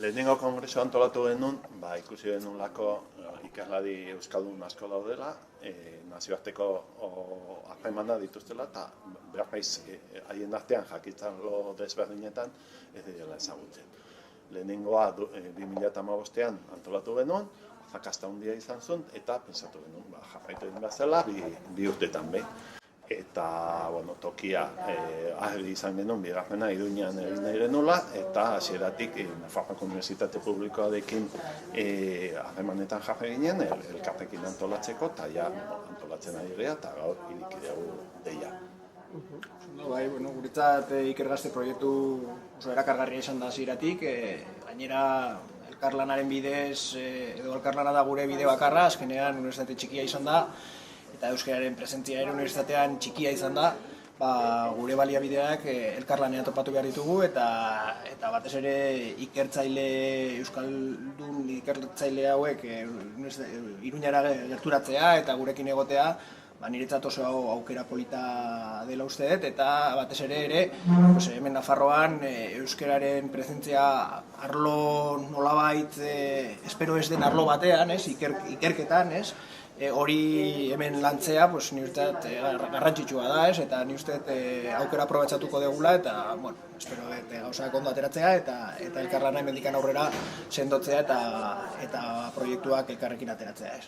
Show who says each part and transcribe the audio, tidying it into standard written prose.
Speaker 1: Lehenengo kongresoa antolatu genuen, ikusi genuen ikerlari euskaldun asko daudela, nazioarteko harremana dituztela, eta behar naiz haien artean jakitzen lo desberdinetan ez dira ezagutzen. Lehenengoa 2015an antolatu genuen, zakasta handia izan zuen, eta pensatu genuen, jarraitu egin behar zela, bi urtetan behin. Eta, tokia ahri izan genuen, bigarrena Iruñean egin nahi genuela, eta hasieratik Nafarroako Unibertsitate Publikoarekin harremanetan jarri ginen, elkartekin antolatzeko, eta ja antolatzen ari geha, eta gaur iriki dugu deia.
Speaker 2: Guretzat Ikergazte proiektu oso erakargarria izan da hasieratik, gainera elkarlanaren bidez, edo elkarlana da gure bide bakarra, azkenean unibertsitate txikia izan da, eta euskararen presentzia ere unibertsitatean txikia izan da, gure baliabideak elkarlanean topatu behar ditugu, eta batez ere euskaldun ikertzaile hauek Iruñara gerturatzea eta gurekin egotea, niretzat oso aukera polita dela uste dut, eta batez ere hemen Nafarroan euskararen presentzia arlo nolabait espero ez den arlo batean, ikerketan, hori hemen lantzea, ni uste garrantzitsua da, eta ni uste aukera aprobetxatuko degula, eta, espero gauzak ondo ateratzea, eta elkarlana hemendikan aurrera sendotzea eta proiektuak elkarrekin ateratzea.